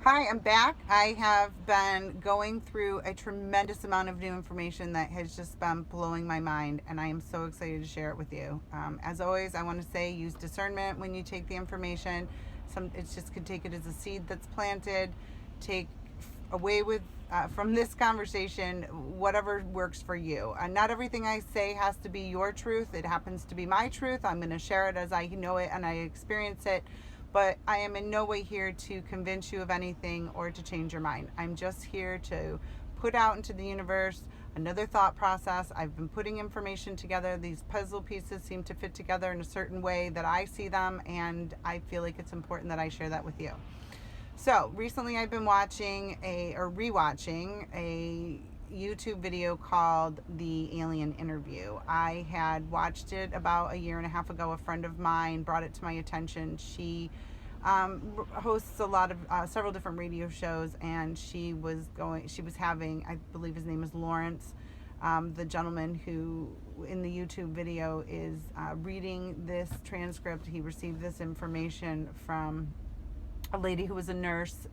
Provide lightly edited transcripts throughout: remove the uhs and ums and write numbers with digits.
Hi, I'm back. I have been going through a tremendous amount of new information that has just been blowing my mind, and I am so excited to share it with you. As always, I want to say use discernment when you take the information. It's just could take it as a seed that's planted. Take away with from this conversation whatever works for you. Not everything I say has to be your truth. It happens to be my truth. I'm going to share it as I know it and I experience it. But I am in no way here to convince you of anything or to change your mind. I'm just here to put out into the universe another thought process. I've been putting information together. These puzzle pieces seem to fit together in a certain way that I see them, and I feel like it's important that I share that with you. So recently I've been rewatching a YouTube video called The Alien Interview. I had watched it about a year and a half ago. A friend of mine brought it to my attention. She hosts a lot of several different radio shows, and she was having, I believe his name is Lawrence, the gentleman who in the YouTube video is reading this transcript. He received this information from a lady who was a nurse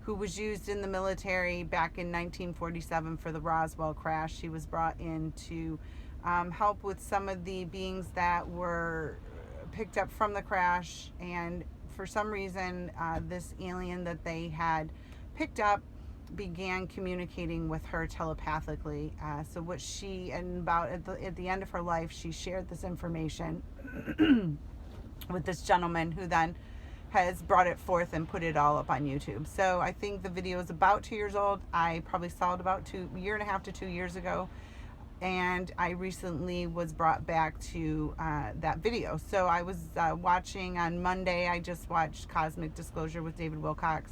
who was used in the military back in 1947 for the Roswell crash. She was brought in to help with some of the beings that were picked up from the crash, and for some reason this alien that they had picked up began communicating with her telepathically. So what she, and about at the end of her life, she shared this information with this gentleman who then has brought it forth and put it all up on YouTube. So I think the video is about 2 years old. I probably saw it about a year and a half to 2 years ago. And I recently was brought back to that video. So I was watching on Monday, I just watched Cosmic Disclosure with David Wilcox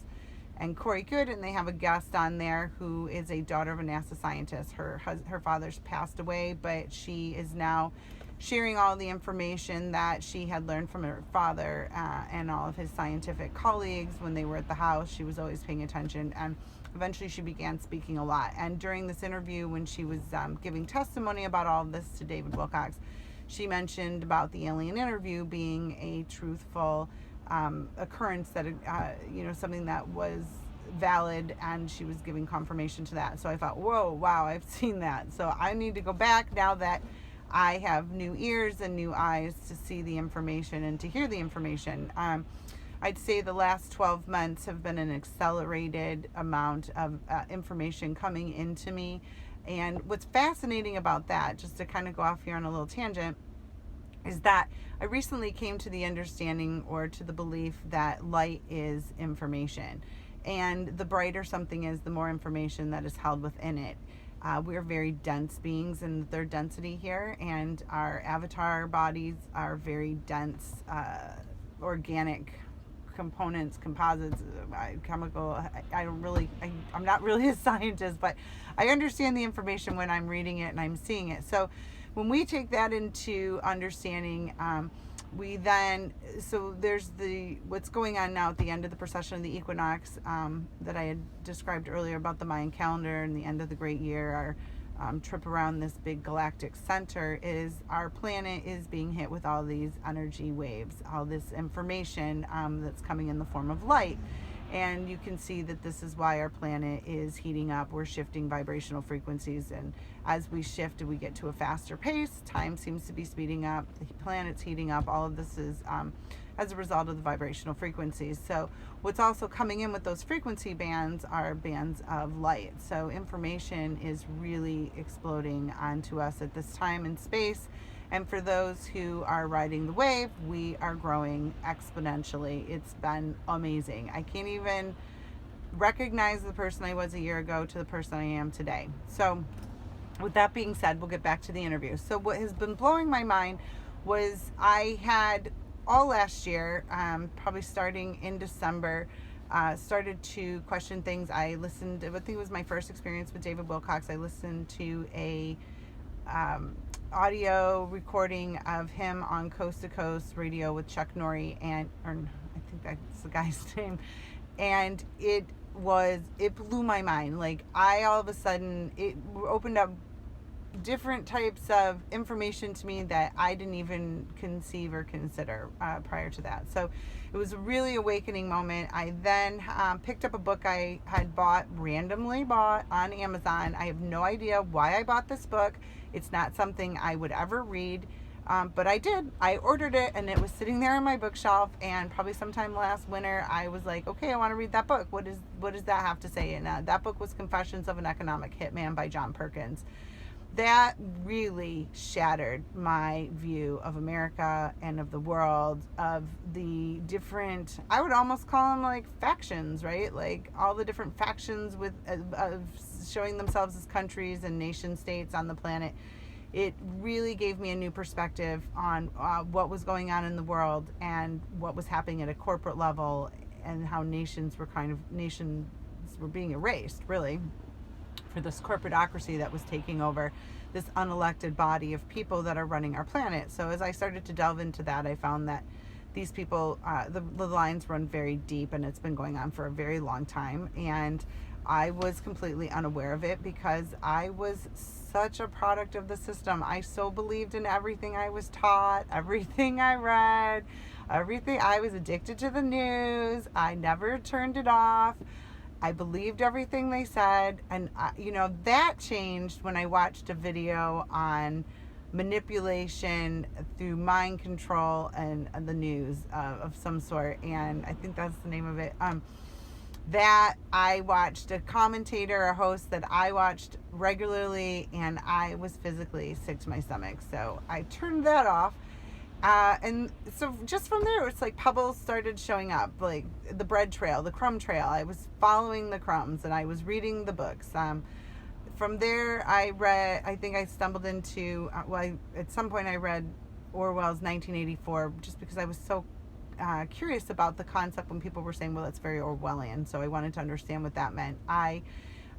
and Corey Good, and they have a guest on there who is a daughter of a NASA scientist. Her father's passed away, but she is now sharing all the information that she had learned from her father and all of his scientific colleagues when they were at the house. She was always paying attention, and eventually she began speaking a lot. And during this interview, when she was giving testimony about all of this to David Wilcox, she mentioned about the alien interview being a truthful occurrence, that something that was valid, and she was giving confirmation to that. So I thought, whoa, wow, I've seen that. So I need to go back now that I have new ears and new eyes to see the information and to hear the information. I'd say the last 12 months have been an accelerated amount of information coming into me. And what's fascinating about that, just to kind of go off here on a little tangent, is that I recently came to the understanding or to the belief that light is information. And the brighter something is, the more information that is held within it. We're very dense beings in the third density here, and our avatar bodies are very dense, organic components, composites, chemical. I'm not really a scientist, but I understand the information when I'm reading it and I'm seeing it. So when we take that into understanding, there's what's going on now at the end of the precession of the equinox that I had described earlier about the Mayan calendar and the end of the great year. Our trip around this big galactic center is our planet is being hit with all these energy waves, all this information that's coming in the form of light. And you can see that this is why our planet is heating up. We're shifting vibrational frequencies, and as we shift, we get to a faster pace. Time seems to be speeding up. The planet's heating up. All of this is as a result of the vibrational frequencies. So what's also coming in with those frequency bands are bands of light. So information is really exploding onto us at this time in space. And for those who are riding the wave, we are growing exponentially. It's been amazing. I can't even recognize the person I was a year ago to the person I am today. So with that being said, we'll get back to the interview. So what has been blowing my mind was I had all last year, probably starting in December, started to question things. I think it was my first experience with David Wilcox. I listened to a audio recording of him on Coast to Coast Radio with Chuck Norrie, I think that's the guy's name, and it blew my mind. Like, I all of a sudden, it opened up different types of information to me that I didn't even conceive or consider prior to that. So it was a really awakening moment. I then picked up a book I had randomly bought on Amazon. I have no idea why I bought this book. It's not something I would ever read. But I did. I ordered it, and it was sitting there on my bookshelf. And probably sometime last winter, I was like, "Okay, I want to read that book. What does that have to say?" And that book was "Confessions of an Economic Hitman" by John Perkins. That really shattered my view of America and of the world, of the different, I would almost call them like factions, right? Like all the different factions of showing themselves as countries and nation states on the planet. It really gave me a new perspective on what was going on in the world and what was happening at a corporate level, and how nations were being erased, really, for this corporatocracy that was taking over this unelected body of people that are running our planet. So as I started to delve into that, I found that these people, the lines run very deep, and it's been going on for a very long time. And I was completely unaware of it because I was such a product of the system. I so believed in everything I was taught, everything I read, everything. I was addicted to the news. I never turned it off. I believed everything they said. And, that changed when I watched a video on manipulation through mind control and the news of some sort. And I think that's the name of it. That I watched a commentator, a host that I watched regularly, and I was physically sick to my stomach. So I turned that off. And so just from there, it's like pebbles started showing up, like the bread trail, the crumb trail. I was following the crumbs, and I was reading the books. From there, I think I stumbled into, at some point I read Orwell's 1984, just because I was so curious about the concept when people were saying, well, it's very Orwellian. So I wanted to understand what that meant. I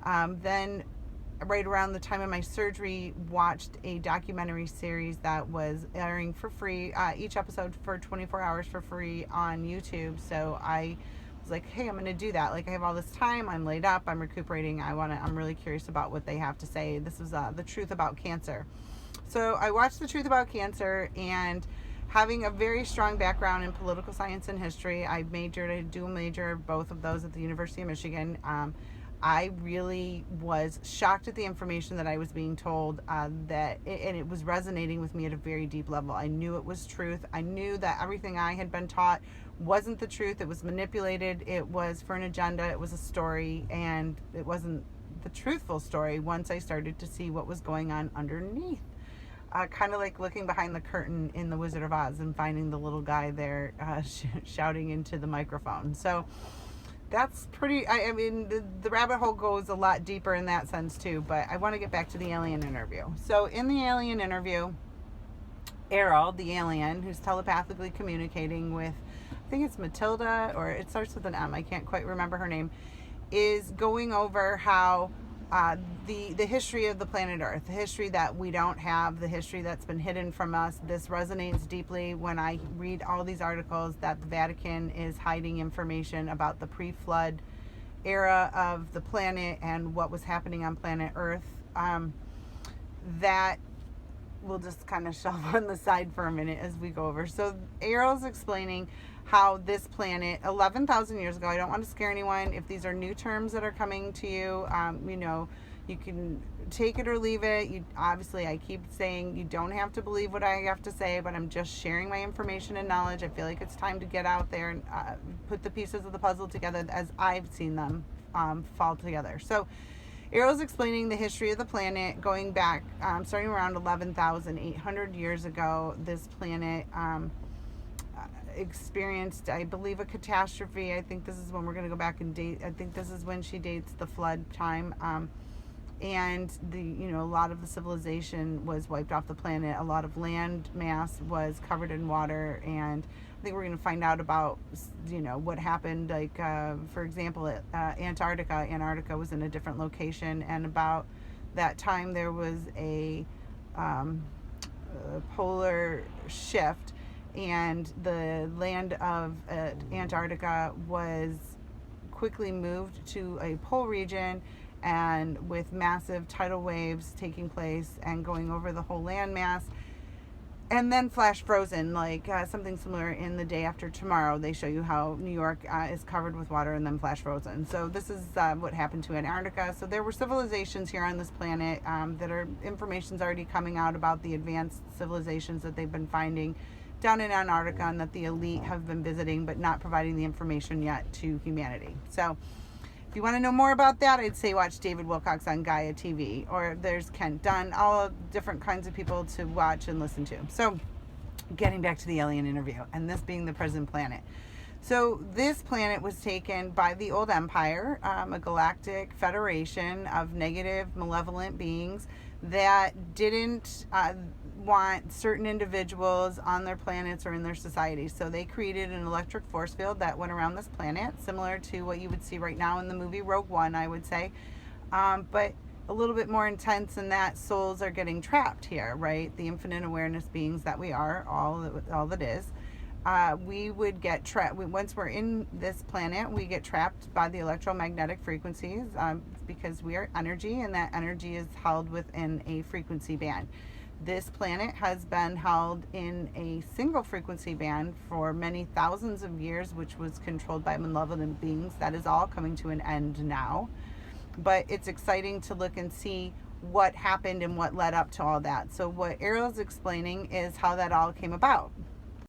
then, right around the time of my surgery, watched a documentary series that was airing for free, each episode for 24 hours for free on YouTube. So I was like, hey, I'm going to do that. Like, I have all this time. I'm laid up. I'm recuperating. I'm really curious about what they have to say. This was The Truth About Cancer. So I watched The Truth About Cancer, and having a very strong background in political science and history, I dual major both of those at the University of Michigan. I really was shocked at the information that I was being told, and it was resonating with me at a very deep level. I knew it was truth. I knew that everything I had been taught wasn't the truth. It was manipulated. It was for an agenda. It was a story, and it wasn't the truthful story once I started to see what was going on underneath. Kind of like looking behind the curtain in The Wizard of Oz and finding the little guy there shouting into the microphone. So that's pretty, I mean, the rabbit hole goes a lot deeper in that sense too, but I want to get back to the alien interview. So in the alien interview, Errol, the alien, who's telepathically communicating with, I think it's Matilda, or it starts with an M, I can't quite remember her name, is going over how the history of the planet Earth, the history that we don't have, the history that's been hidden from us. This resonates deeply when I read all these articles that the Vatican is hiding information about the pre-flood era of the planet and what was happening on planet Earth. That we'll just kind of shelve on the side for a minute as we go over. So Errol's explaining how this planet 11,000 years ago, I don't want to scare anyone if these are new terms that are coming to you, you can take it or leave it. Obviously, I keep saying you don't have to believe what I have to say, but I'm just sharing my information and knowledge. I feel like it's time to get out there and put the pieces of the puzzle together as I've seen them fall together. So Errol's explaining the history of the planet going back, starting around 11,800 years ago. This planet experienced, I believe, a catastrophe. I think this is when we're going to go back and date. I think this is when she dates the flood time. And a lot of the civilization was wiped off the planet. A lot of land mass was covered in water, and I think we're going to find out about, what happened. Like, for example, Antarctica. Antarctica was in a different location, and about that time there was a polar shift, and the land of Antarctica was quickly moved to a pole region, and with massive tidal waves taking place and going over the whole landmass. And then flash frozen, like something similar in The Day After Tomorrow. They show you how New York is covered with water and then flash frozen. So this is what happened to Antarctica. So there were civilizations here on this planet information's already coming out about the advanced civilizations that they've been finding down in Antarctica and that the elite have been visiting, but not providing the information yet to humanity. So if you want to know more about that, I'd say watch David Wilcox on Gaia TV, or there's Kent Dunn, all different kinds of people to watch and listen to. So getting back to the alien interview, and this being the present planet. So this planet was taken by the old empire, a galactic federation of negative, malevolent beings that didn't want certain individuals on their planets or in their societies. So they created an electric force field that went around this planet, similar to what you would see right now in the movie Rogue One, I would say. But a little bit more intense in that souls are getting trapped here, right? The infinite awareness beings that we are, all that is. We would get trapped. Once we're in this planet, we get trapped by the electromagnetic frequencies because we are energy, and that energy is held within a frequency band. This planet has been held in a single frequency band for many thousands of years, which was controlled by malevolent beings. That is all coming to an end now. But it's exciting to look and see what happened and what led up to all that. So what Ariel's explaining is how that all came about.